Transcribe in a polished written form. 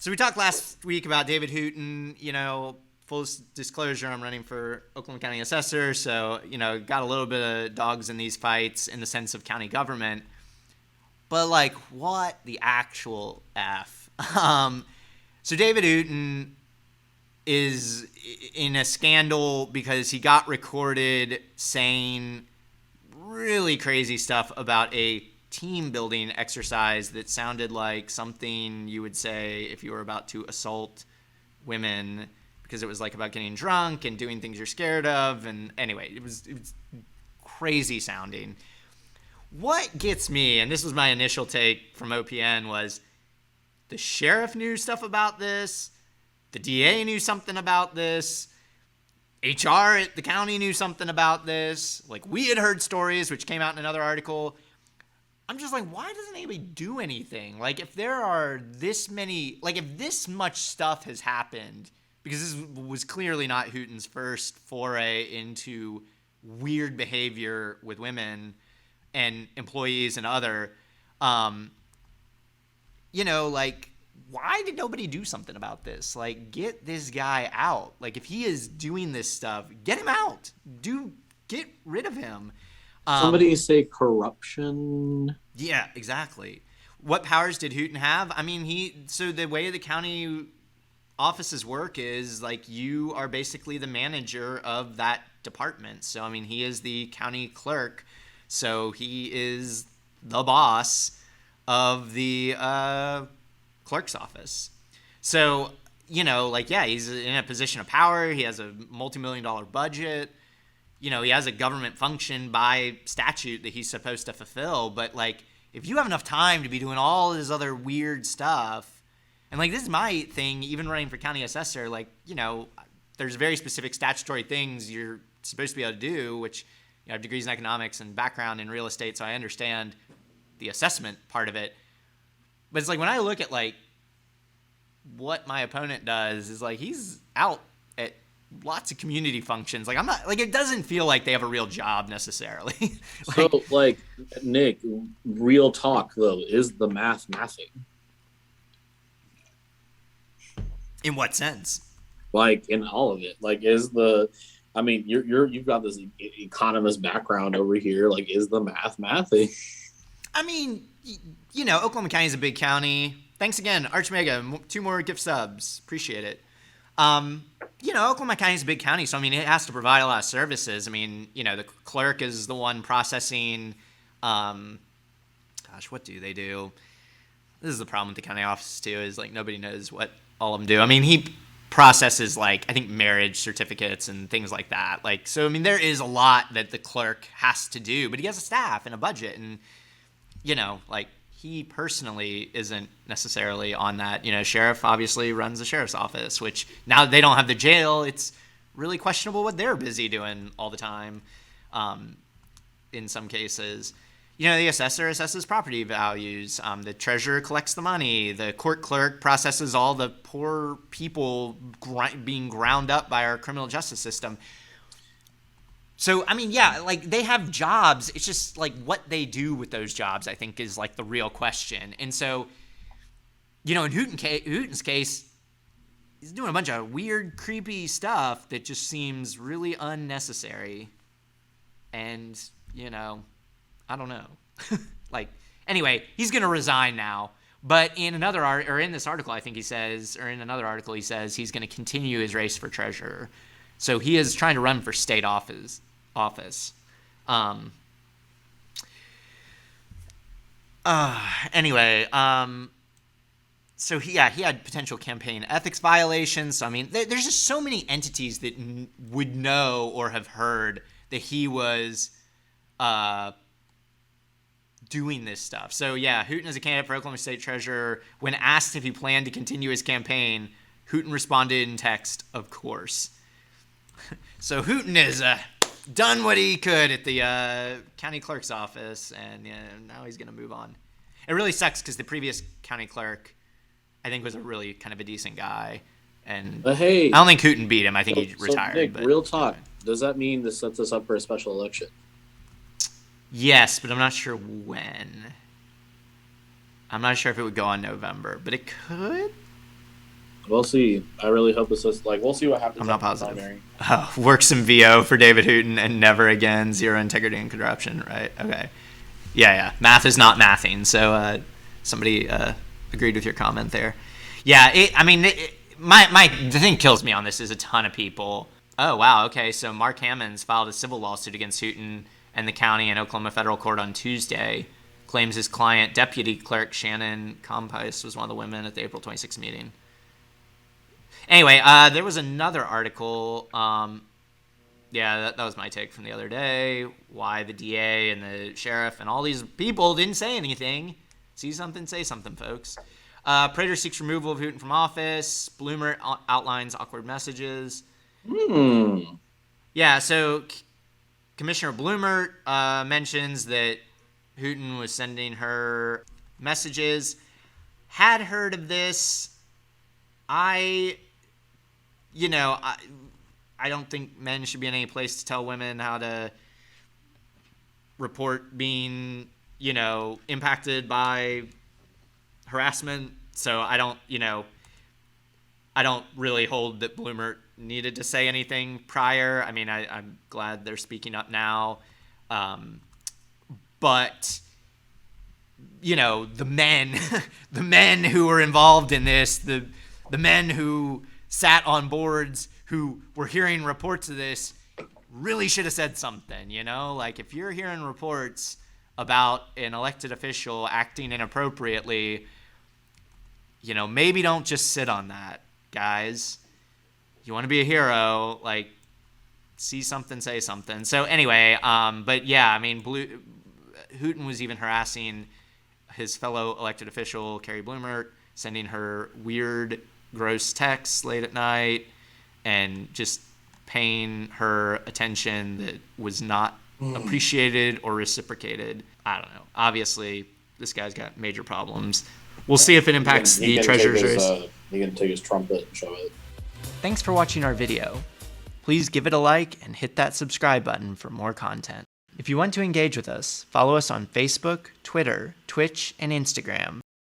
So we talked last week about David Hooten. Full disclosure, I'm running for Oklahoma County Assessor, so, got a little bit of dogs in these fights in the sense of county government. But, like, what the actual F? So David Hooten is in a scandal because he got recorded saying really crazy stuff about a team building exercise that sounded like something you would say if you were about to assault women, because it was like about getting drunk and doing things you're scared of. And anyway, it was crazy sounding. What gets me, and this was my initial take from OPN, was the sheriff knew stuff about this, the DA knew something about this, HR at the county knew something about this. Like, we had heard stories, which came out in another article. I'm just like, why doesn't anybody do anything? Like, if there are this many, like, if this much stuff has happened, because this was clearly not Hooten's first foray into weird behavior with women and employees and other, like, why did nobody do something about this? Like, get this guy out. Like, if he is doing this stuff, get him out. Get rid of him. Somebody say corruption. Yeah, exactly. What powers did Hooten have? I mean, so the way the county offices work is, like, you are basically the manager of that department. So, I mean, he is the county clerk. So he is the boss of the clerk's office. So, he's in a position of power. He has a multi-million-dollar budget. He has a government function by statute that he's supposed to fulfill. But, like, if you have enough time to be doing all this other weird stuff, and, like, this is my thing, even running for county assessor, like, there's very specific statutory things you're supposed to be able to do, which, I have degrees in economics and background in real estate, so I understand the assessment part of it. But it's like, when I look at, like, what my opponent does, is like, he's out at lots of community functions. Like, I'm not, like, it doesn't feel like they have a real job necessarily. So, Nick, real talk though, is the mathing? In what sense? Like, in all of it, like, you've got this economist background over here. Like, is the mathing? I mean, Oklahoma County is a big county. Thanks again, Arch Mega. 2 more gift subs. Appreciate it. Oklahoma County is a big county, so, I mean, it has to provide a lot of services. I mean, the clerk is the one processing, what do they do? This is the problem with the county offices, too, is, like, nobody knows what all of them do. I mean, he processes, like, I think marriage certificates and things like that. Like, so, I mean, there is a lot that the clerk has to do, but he has a staff and a budget, and, like, he personally isn't necessarily on that. Sheriff obviously runs the sheriff's office, which now that they don't have the jail, it's really questionable what they're busy doing all the time. In some cases, the assessor assesses property values. The treasurer collects the money. The court clerk processes all the poor people being ground up by our criminal justice system. So, I mean, yeah, like, they have jobs. It's just, like, what they do with those jobs, I think, is, like, the real question. And so, in Hooten's case, he's doing a bunch of weird, creepy stuff that just seems really unnecessary. And, I don't know. Like, anyway, he's going to resign now. But in this article, I think he says, or in another article, he says he's going to continue his race for treasurer. So he is trying to run for state office. Anyway, so he had potential campaign ethics violations. So, I mean, there's just so many entities that would know or have heard that he was doing this stuff. So, yeah, Hooten is a candidate for Oklahoma State Treasurer. When asked if he planned to continue his campaign, Hooten responded in text, "Of course." So Hooten has done what he could at the county clerk's office, and now he's going to move on. It really sucks because the previous county clerk, I think, was a really kind of a decent guy. And But hey, I don't think Hooten beat him. I think he retired. Nick, but real talk. Does that mean this sets us up for a special election? Yes, but I'm not sure when. I'm not sure if it would go on November, but it could. We'll see. I really hope this is like we'll see what happens. I'm not after the positive. primary. Work some VO for David Hooten and never again. Zero integrity and corruption. Right? Okay. Yeah. Math is not mathing. So somebody agreed with your comment there. Yeah. The thing kills me on this is a ton of people. Oh wow. Okay. So Mark Hammonds filed a civil lawsuit against Hooten and the county in Oklahoma federal court on Tuesday. Claims his client, Deputy Clerk Shannon Compice, was one of the women at the April 26th meeting. Anyway, there was another article. That was my take from the other day. Why the DA and the sheriff and all these people didn't say anything. See something, say something, folks. Prater seeks removal of Hooten from office. Bloomer outlines awkward messages. Yeah, so Commissioner Bloomer mentions that Hooten was sending her messages. Had heard of this. I don't think men should be in any place to tell women how to report being, impacted by harassment. So I don't really hold that Bloomer needed to say anything prior. I mean, I'm glad they're speaking up now. But the men, the men who were involved in this, the men who sat on boards who were hearing reports of this really should have said something, Like, if you're hearing reports about an elected official acting inappropriately, maybe don't just sit on that, guys. You want to be a hero, like, see something, say something. So anyway, but yeah, I mean, Hooten was even harassing his fellow elected official, Carrie Bloomer, sending her weird, gross texts late at night and just paying her attention that was not appreciated or reciprocated. I don't know. Obviously, this guy's got major problems. We'll see if it impacts the treasurer's race. He can take his trumpet and show it. Thanks for watching our video. Please give it a like and hit that subscribe button for more content. If you want to engage with us, follow us on Facebook, Twitter, Twitch, and Instagram.